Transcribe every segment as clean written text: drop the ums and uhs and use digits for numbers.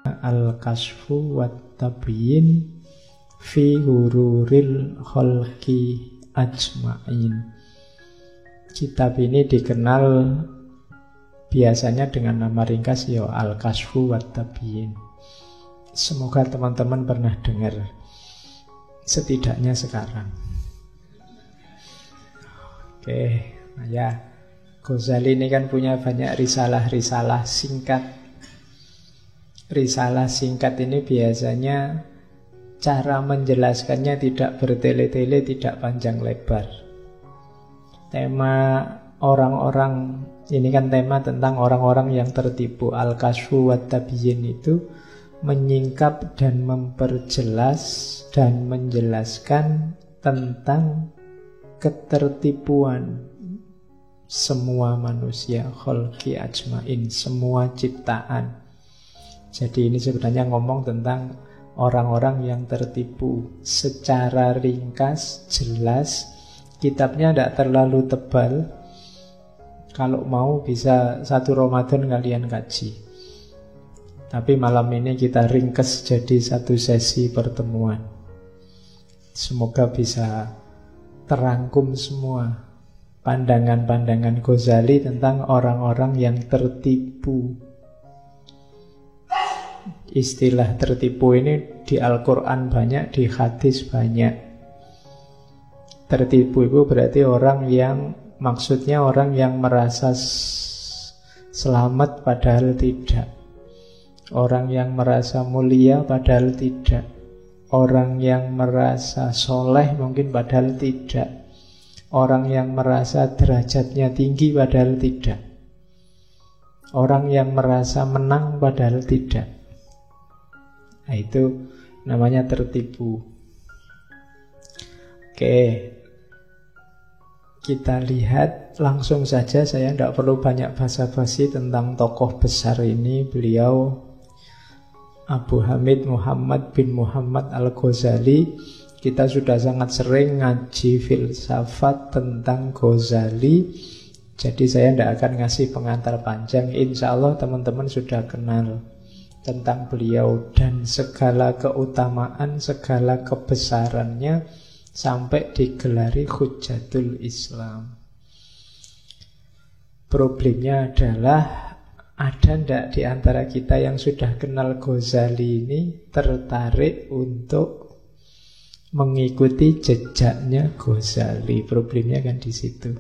Al-Kasfu wa Tabyin fi Hururil Khalqi Ajma'in. Kitab ini dikenal biasanya dengan nama ringkas Al-Kasfu wa Tabyin. Semoga teman-teman pernah dengar, setidaknya sekarang. Oke, nah ya, Ghazali ini kan punya banyak risalah-risalah singkat. Risalah singkat ini biasanya cara menjelaskannya tidak bertele-tele, tidak panjang lebar. Tema orang-orang, ini kan tema tentang orang-orang yang tertipu. Al-Kasfu wa Tabyin itu menyingkap dan memperjelas dan menjelaskan tentang ketertipuan semua manusia, khalqi ajmain, semua ciptaan. Jadi ini sebenarnya ngomong tentang orang-orang yang tertipu secara ringkas, jelas. Kitabnya tidak terlalu tebal. Kalau mau bisa 1 Ramadan kalian kaji. Tapi malam ini kita ringkas jadi 1 sesi pertemuan. Semoga bisa terangkum semua pandangan-pandangan Ghazali tentang orang-orang yang tertipu. Istilah tertipu ini di Al-Quran banyak, di hadis banyak. Tertipu itu berarti orang yang, maksudnya orang yang merasa selamat padahal tidak. Orang yang merasa mulia padahal tidak. Orang yang merasa soleh mungkin padahal tidak. Orang yang merasa derajatnya tinggi padahal tidak. Orang yang merasa menang padahal tidak. Nah, itu namanya tertipu. Oke, kita lihat langsung saja. Saya tidak perlu banyak basa-basi tentang tokoh besar ini. Beliau Abu Hamid Muhammad bin Muhammad Al-Ghazali. Kita sudah sangat sering ngaji filsafat tentang Ghazali. Jadi saya tidak akan ngasih pengantar panjang. Insya Allah teman-teman sudah kenal tentang beliau dan segala keutamaan, segala kebesarannya, sampai digelari Hujjatul Islam. Problemnya adalah, ada ndak di antara kita yang sudah kenal Ghazali ini tertarik untuk mengikuti jejaknya Ghazali? Problemnya kan di situ.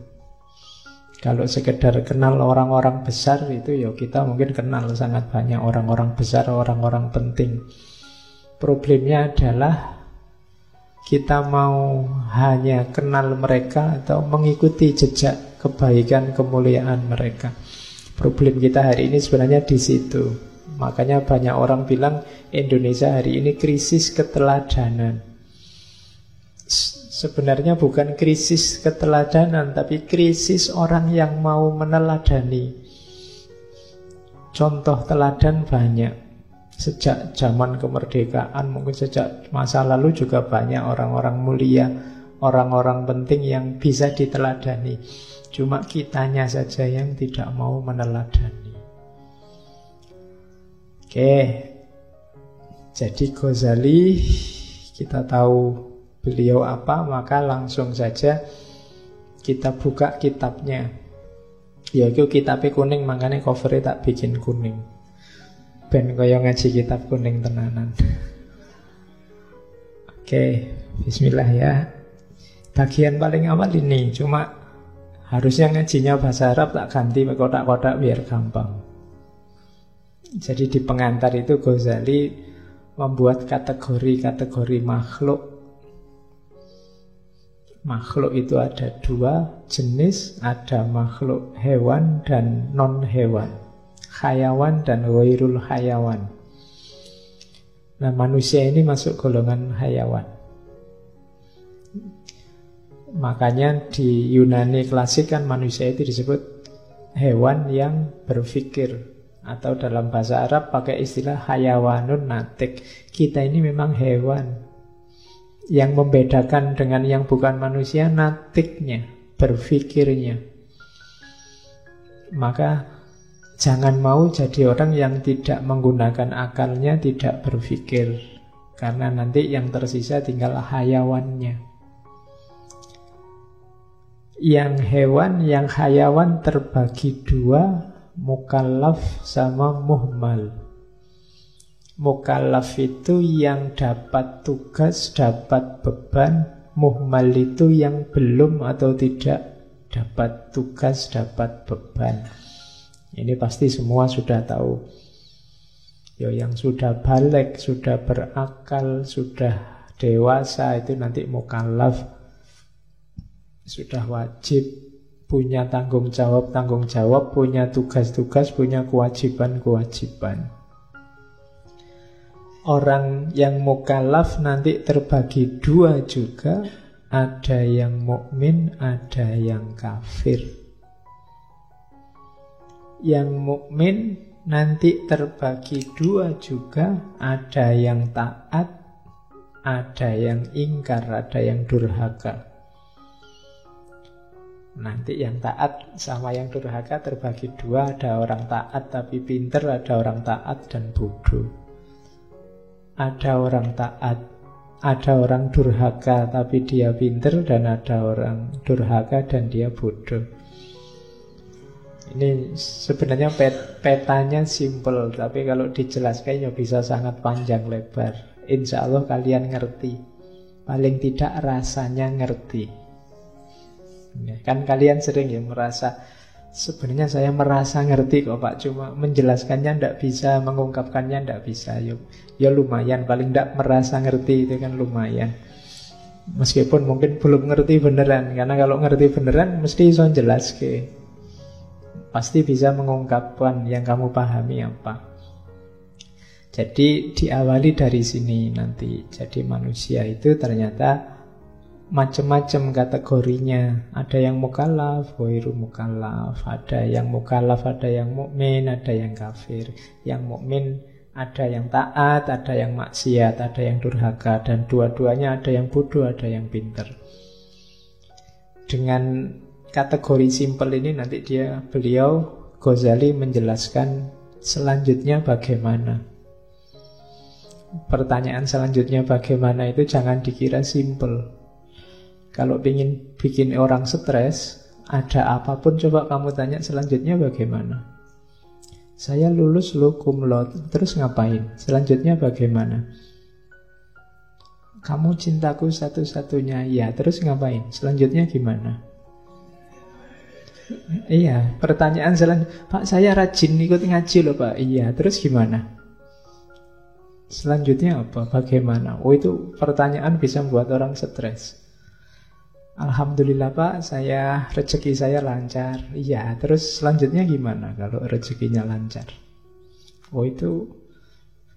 Kalau sekedar kenal orang-orang besar itu ya kita mungkin kenal sangat banyak orang-orang besar, orang-orang penting. Problemnya adalah kita mau hanya kenal mereka atau mengikuti jejak kebaikan, kemuliaan mereka. Problem kita hari ini sebenarnya di situ. Makanya banyak orang bilang Indonesia hari ini krisis keteladanan. Sebenarnya bukan krisis keteladanan, tapi krisis orang yang mau meneladani. Contoh teladan banyak. Sejak zaman kemerdekaan, mungkin sejak masa lalu juga banyak orang-orang mulia, orang-orang penting yang bisa diteladani. Cuma kitanya saja yang tidak mau meneladani. Oke, jadi Ghazali kita tahu beliau apa, maka langsung saja kita buka kitabnya. Yaitu kitabnya kuning, makanya covernya tak bikin kuning. Ben kaya ngaji kitab kuning tenanan. Oke, bismillah ya. Bagian paling awal ini, cuma harusnya ngajinya bahasa Arab, tak ganti kotak-kotak biar gampang. Jadi di pengantar itu Ghazali membuat kategori-kategori makhluk. Makhluk itu ada 2 jenis, ada makhluk hewan dan non-hewan, hayawan dan ghairul hayawan. Nah, manusia ini masuk golongan hayawan. Makanya di Yunani klasik kan manusia itu disebut hewan yang berpikir, atau dalam bahasa Arab pakai istilah hayawanun natik. Kita ini memang hewan. Yang membedakan dengan yang bukan manusia natiknya, berpikirnya. Maka Jangan mau jadi orang yang tidak menggunakan akalnya, tidak berpikir. Karena nanti yang tersisa tinggal hayawannya. Yang hewan, yang hayawan terbagi dua, mukallaf sama muhmal. Mukallaf itu yang dapat tugas, dapat beban. Muhmal itu yang belum atau tidak dapat tugas, dapat beban. Ini pasti semua sudah tahu. Ya, yang sudah balik, sudah berakal, sudah dewasa itu nanti mukallaf. Sudah wajib, punya tanggung jawab, punya tugas-tugas, punya kewajiban. Orang yang mukallaf nanti terbagi dua juga. Ada yang mukmin, ada yang kafir. Yang mukmin nanti terbagi dua juga. Ada yang taat, ada yang ingkar, ada yang durhaka. Nanti yang taat sama yang durhaka terbagi dua. Ada orang taat tapi pinter, ada orang taat dan bodoh. Ada orang taat, ada orang durhaka tapi dia pinter, dan ada orang durhaka dan dia bodoh. Ini sebenarnya petanya simple, tapi kalau dijelaskan ya bisa sangat panjang lebar. Insya Allah kalian ngerti. Paling tidak rasanya ngerti. Kan kalian sering ya merasa, sebenarnya saya merasa ngerti kok Pak, cuma menjelaskannya tidak bisa, mengungkapkannya tidak bisa. Ya lumayan, paling tidak merasa ngerti itu kan lumayan. Meskipun mungkin belum ngerti beneran, karena kalau ngerti beneran mesti bisa jelas ke. Pasti bisa mengungkapkan yang kamu pahami apa. Jadi diawali dari sini nanti. Jadi manusia itu ternyata macam-macam kategorinya. Ada yang mukallaf, ghairu mukallaf, ada yang mukallaf, ada yang mukmin, ada yang kafir. Yang mukmin ada yang taat, ada yang maksiat, ada yang durhaka, dan dua-duanya ada yang bodoh, ada yang pinter. Dengan kategori simpel ini nanti beliau Ghazali menjelaskan selanjutnya bagaimana. Pertanyaan selanjutnya bagaimana itu jangan dikira simpel. Kalau ingin bikin orang stres, ada apapun coba kamu tanya selanjutnya bagaimana. Saya lulus cum laude, terus ngapain? Selanjutnya bagaimana? Kamu cintaku satu-satunya, ya, terus ngapain? Selanjutnya gimana? Iya, pertanyaan selanjutnya, Pak saya rajin ikut ngaji loh Pak. Iya, terus gimana? Selanjutnya apa? Bagaimana? Oh, itu pertanyaan bisa membuat orang stres. Alhamdulillah Pak, rezeki saya lancar. Iya, terus selanjutnya gimana kalau rezekinya lancar? Oh, itu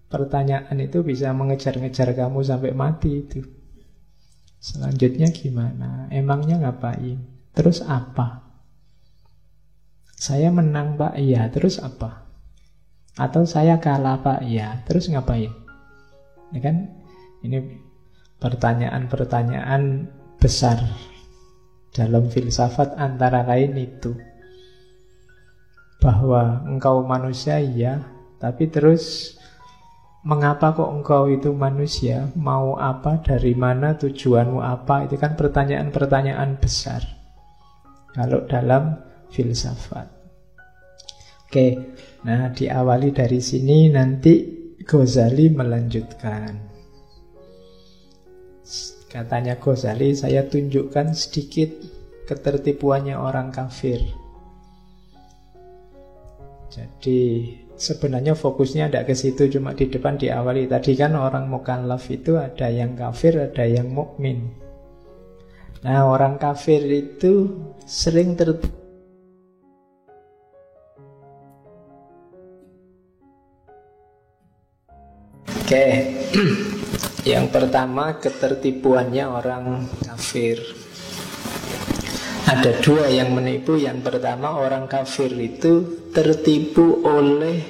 pertanyaan itu bisa mengejar-ngejar kamu sampai mati itu. Selanjutnya gimana? Emangnya ngapain? Terus apa? Saya menang Pak, iya, terus apa? Atau saya kalah Pak, iya, terus ngapain? Ini kan, ini pertanyaan-pertanyaan besar dalam filsafat, antara lain itu bahwa engkau manusia iya, tapi terus mengapa kok engkau itu manusia, mau apa, dari mana, tujuanmu apa, itu kan pertanyaan-pertanyaan besar kalau dalam filsafat. Oke, nah diawali dari sini, nanti Ghazali melanjutkan. Katanya Ghazali, saya tunjukkan sedikit ketertipuannya orang kafir. Jadi sebenarnya fokusnya tidak ke situ, cuma di depan diawali. Tadi kan orang mukallaf itu ada yang kafir, ada yang mukmin. Nah, orang kafir itu sering Oke. Yang pertama, ketertipuannya orang kafir. Ada dua yang menipu. Yang pertama, orang kafir itu tertipu oleh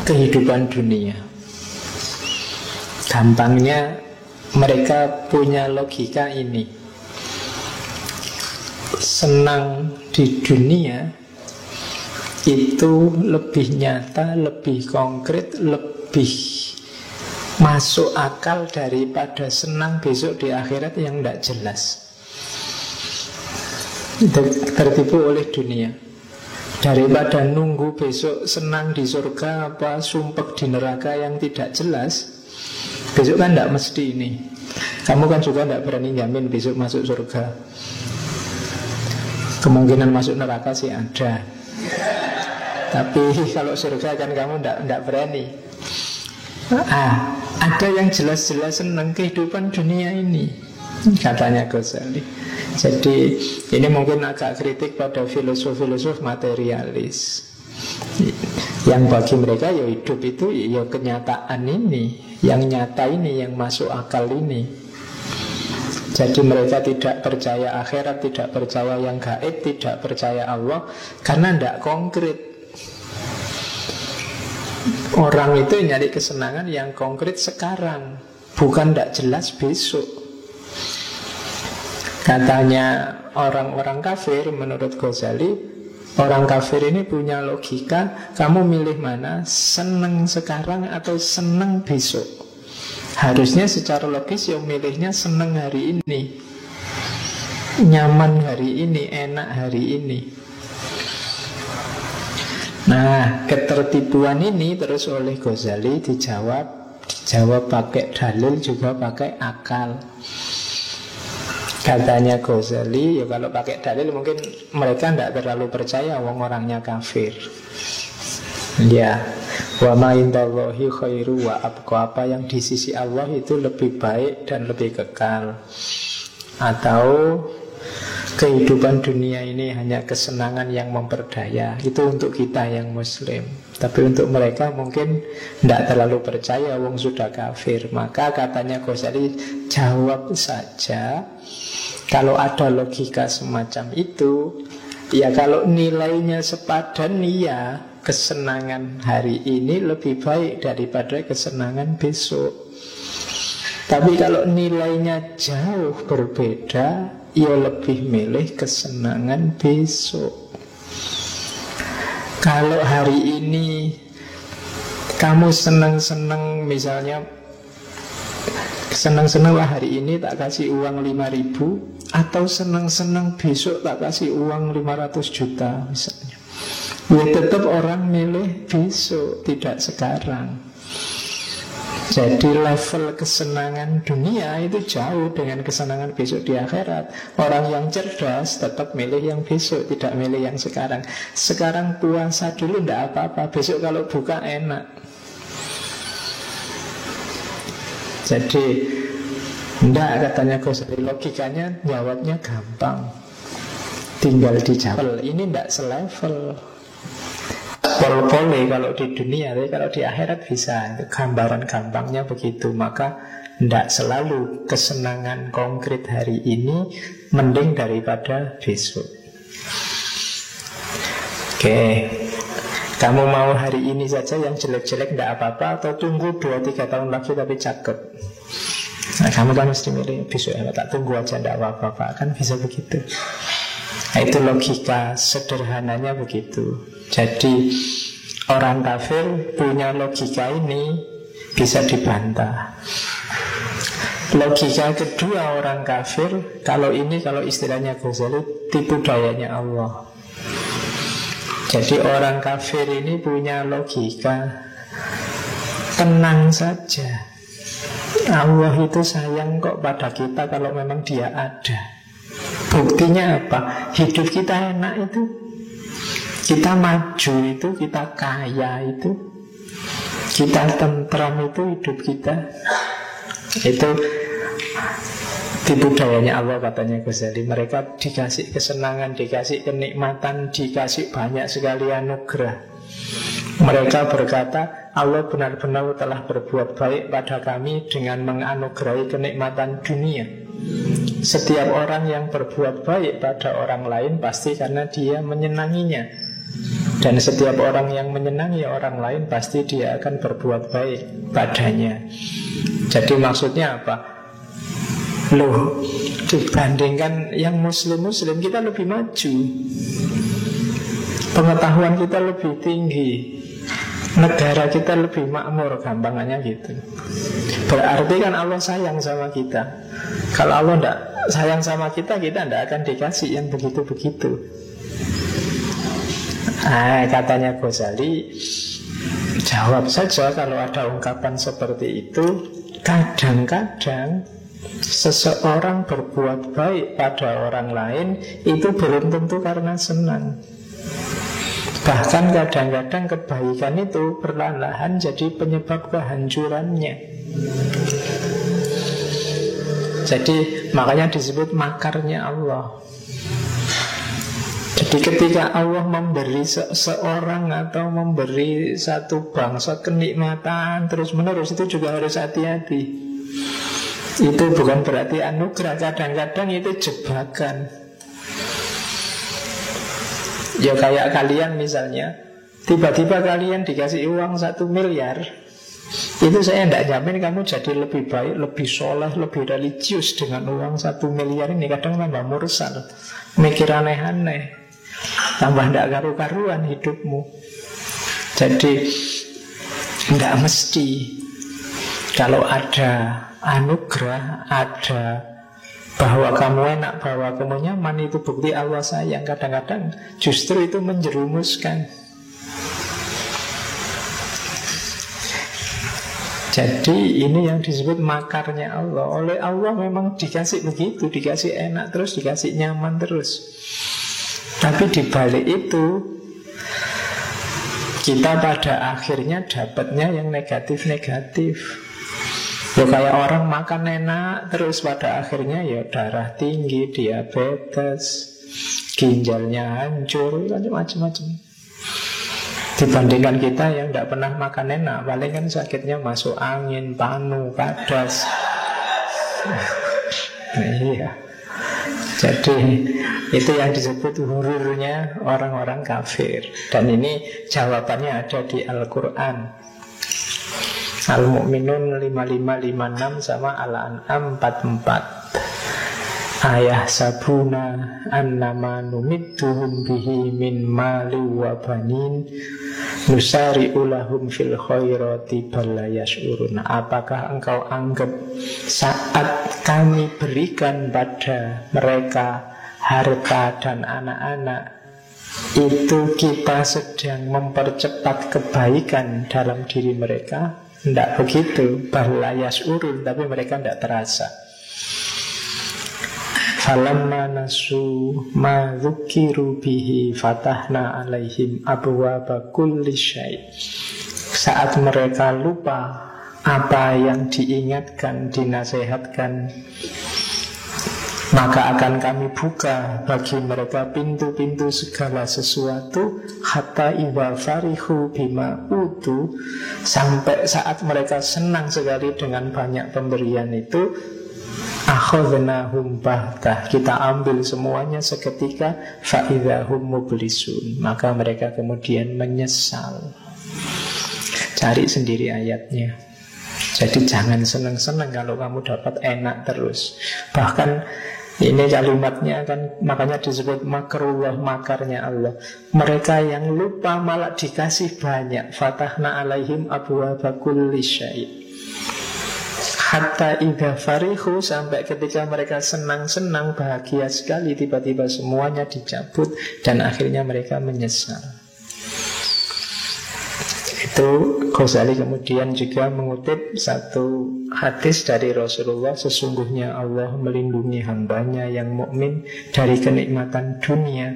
kehidupan dunia. Gampangnya mereka punya logika ini. senang di dunia itu lebih nyata, lebih konkret, lebih masuk akal daripada senang besok di akhirat yang tidak jelas. Tertipu oleh dunia. Daripada nunggu besok senang di surga apa sumpek di neraka yang tidak jelas, besok kan tidak mesti ini. Kamu kan juga tidak berani jamin besok masuk surga. Kemungkinan masuk neraka sih ada, tapi kalau surga kan kamu tidak berani. Ada yang jelas-jelas senang kehidupan dunia ini, katanya Ghazali. Jadi ini mungkin agak kritik pada filosof-filosof materialis yang bagi mereka ya hidup itu ya kenyataan ini, yang nyata ini, yang masuk akal ini. Jadi mereka tidak percaya akhirat, tidak percaya yang gaib, tidak percaya Allah, karena tidak konkret. Orang itu nyari kesenangan yang konkret sekarang, bukan tidak jelas besok. Katanya orang-orang kafir, menurut Ghazali, orang kafir ini punya logika, kamu milih mana, seneng sekarang atau seneng besok. Harusnya secara logis yang milihnya seneng hari ini, nyaman hari ini, enak hari ini. Nah, ketertipuan ini terus oleh Ghazali dijawab pakai dalil, juga pakai akal. Katanya Ghazali, ya kalau pakai dalil mungkin mereka tidak terlalu percaya orangnya kafir. Ya, wa ma indallahi khairu wa abqa, apa yang di sisi Allah itu lebih baik dan lebih kekal. Atau kehidupan dunia ini hanya kesenangan yang memperdaya. Itu untuk kita yang muslim. Tapi untuk mereka mungkin tidak terlalu percaya, wong sudah kafir. Maka katanya Ghazali, jawab saja. Kalau ada logika semacam itu, ya kalau nilainya sepadan, ya kesenangan hari ini lebih baik daripada kesenangan besok. Tapi kalau nilainya jauh berbeda, ya lebih milih kesenangan besok. Kalau hari ini kamu senang-senang, misalnya senang-senang lah hari ini tak kasih uang 5.000, atau senang-senang besok tak kasih uang 500 juta misalnya, ya tetap orang milih besok, tidak sekarang. Jadi level kesenangan dunia itu jauh dengan kesenangan besok di akhirat. Orang yang cerdas tetap milih yang besok, tidak milih yang sekarang. Sekarang puasa dulu tidak apa-apa, besok kalau buka enak. Jadi tidak, katanya Ghazali, logikanya jawabnya gampang, tinggal dijawab. Ini tidak selevel. Boleh kalau di dunia, tapi kalau di akhirat bisa. Itu gambaran gampangnya begitu. Maka tidak selalu kesenangan konkret hari ini mending daripada besok. Oke, kamu mau hari ini saja yang jelek-jelek tidak apa-apa, atau tunggu 2-3 tahun lagi tapi cakep? Nah, kamu kan mesti milih besok, ya tak tunggu aja tidak apa-apa, kan bisa begitu. Nah, itu logika sederhananya begitu. Jadi orang kafir punya logika ini bisa dibantah. Logika kedua orang kafir, kalau istilahnya Ghazali, tipu dayanya Allah. Jadi orang kafir ini punya logika, tenang saja, Allah itu sayang kok pada kita kalau memang dia ada. Buktinya apa? Hidup kita enak itu, kita maju itu, kita kaya itu, kita tentram itu, hidup kita. Itu tipu dayanya Allah, katanya Ghazali. Mereka dikasih kesenangan, dikasih kenikmatan, dikasih banyak sekali anugerah. Mereka berkata, Allah benar-benar telah berbuat baik pada kami dengan menganugerahi kenikmatan dunia. Setiap orang yang berbuat baik pada orang lain pasti karena dia menyenanginya. Dan setiap orang yang menyenangi orang lain pasti dia akan berbuat baik padanya. Jadi maksudnya apa? Loh, Dibandingkan yang muslim-muslim, kita lebih maju, pengetahuan kita lebih tinggi, negara kita lebih makmur, gampangannya gitu. Berarti kan Allah sayang sama kita. Kalau Allah tidak sayang sama kita, kita tidak akan dikasih yang begitu-begitu. Katanya Ghazali, jawab saja kalau ada ungkapan seperti itu. Kadang-kadang seseorang berbuat baik pada orang lain itu belum tentu karena senang. Bahkan kadang-kadang kebaikan itu perlahan-lahan jadi penyebab kehancurannya. Jadi makanya disebut makarnya Allah. Jadi ketika Allah memberi seseorang atau memberi satu bangsa kenikmatan terus-menerus, itu juga harus hati-hati. Itu bukan berarti anugerah, kadang-kadang itu jebakan. Ya kayak kalian misalnya, tiba-tiba kalian dikasih uang 1 miliar, itu saya tidak jamin kamu jadi lebih baik, lebih soleh, lebih religius dengan uang 1 miliar ini. Kadang tambah mursal, mikir aneh-aneh, tambah tidak karu-karuan hidupmu. Jadi tidak mesti. Kalau ada anugerah, ada bahwa kamu enak, bahwa kamu nyaman, itu bukti Allah sayang. Kadang-kadang justru itu menjerumuskan. Jadi ini yang disebut makarnya Allah. Oleh Allah memang dikasih begitu, dikasih enak terus, dikasih nyaman terus. Tapi di balik itu kita pada akhirnya dapatnya yang negatif-negatif. Ya kayak orang makan enak terus pada akhirnya ya darah tinggi, diabetes, ginjalnya hancur, macam-macam. Dibandingkan kita yang tidak pernah makan enak, paling kan sakitnya masuk angin, panu, kadas. Iya. Jadi itu yang disebut hururnya orang-orang kafir. Dan ini jawabannya ada di Al-Quran. Al-Mu'minun 5556 sama Al-An'am 44. Ayah sabuna annama numidduhum bihi min mali wa banin nusari'u lahum fil khairati bal la yash'urun. Apakah engkau anggap saat kami berikan pada mereka harta dan anak-anak itu kita sedang mempercepat kebaikan dalam diri mereka? Tidak begitu, balayas urun, tapi mereka tidak terasa. Falamma nasu ma dzukiru bihi fatahna alaihim abwaaba kulli syai'. Saat mereka lupa apa yang diingatkan, dinasihatkan, maka akan kami buka bagi mereka pintu-pintu segala sesuatu, hatta idza farihu bima utu, sampai saat mereka senang sekali dengan banyak pemberian itu, akhadnahum bahtah, kita ambil semuanya seketika, fa idzahum mublisun, maka mereka kemudian menyesal. Cari sendiri ayatnya. Jadi jangan senang-senang kalau kamu dapat enak terus. Bahkan ini kalimatnya kan makanya disebut makrullah, makarnya Allah. Mereka yang lupa malah dikasih banyak. Fatahna alaihim abwaaba kulli syai'. Hatta idza farihu, sampai ketika mereka senang-senang, bahagia sekali, tiba-tiba semuanya dicabut dan akhirnya mereka menyesal. Itu Ghazali kemudian juga mengutip satu hadis dari Rasulullah, sesungguhnya Allah melindungi hambanya yang mukmin dari kenikmatan dunia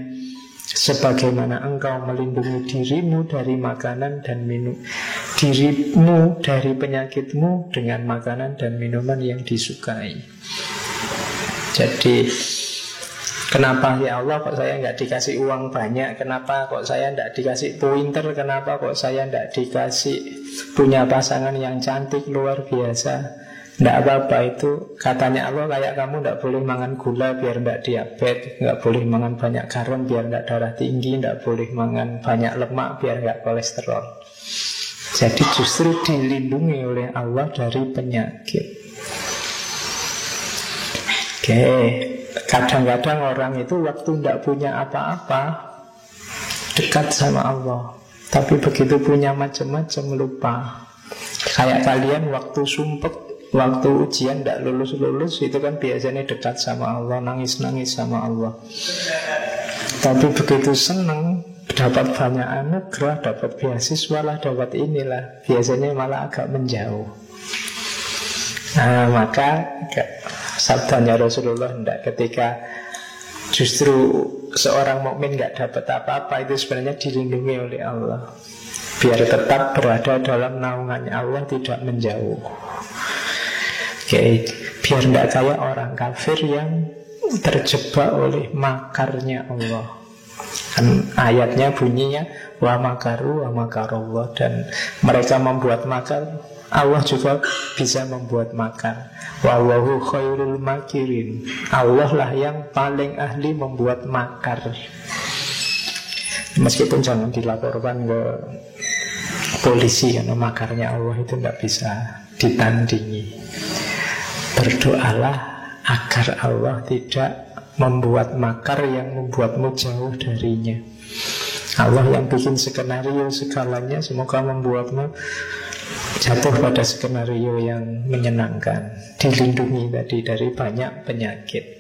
sebagaimana engkau melindungi dirimu dari makanan dan minum, dirimu dari penyakitmu dengan makanan dan minuman yang disukai. Jadi kenapa ya Allah kok saya nggak dikasih uang banyak? Kenapa kok saya nggak dikasih pointer? Kenapa kok saya nggak dikasih punya pasangan yang cantik luar biasa? Nggak apa-apa, itu katanya Allah kayak kamu nggak boleh makan gula biar nggak diabetes, nggak boleh makan banyak garam biar nggak darah tinggi, nggak boleh makan banyak lemak biar nggak kolesterol. Jadi justru dilindungi oleh Allah dari penyakit. Oke, kadang-kadang orang itu waktu tidak punya apa-apa dekat sama Allah, tapi begitu punya macam-macam lupa. Kayak kalian waktu sumpek, waktu ujian tidak lulus-lulus, itu kan biasanya dekat sama Allah, nangis-nangis sama Allah. Tapi begitu senang, dapat banyak anugerah, dapat beasiswa lah, dapat inilah, biasanya malah agak menjauh. Nah, maka sabdanya Rasulullah hendak ketika justru seorang mukmin nggak dapat apa-apa, itu sebenarnya dilindungi oleh Allah, biar tetap berada dalam naungannya Allah, tidak menjauh. Oke, biar tidak kayak orang kafir yang terjebak oleh makarnya Allah. Kan ayatnya bunyinya wa makaru wa makarullah, dan mereka membuat makar, Allah juga bisa membuat makar. Wallahu khairul makirin, Allah lah yang paling ahli membuat makar. Meskipun jangan dilaporkan ke polisi, karena makarnya Allah itu tidak bisa ditandingi. Berdoalah agar Allah tidak membuat makar yang membuatmu jauh darinya. Allah yang bikin skenario segalanya, semoga membuatmu jatuh pada skenario yang menyenangkan, dilindungi tadi dari banyak penyakit.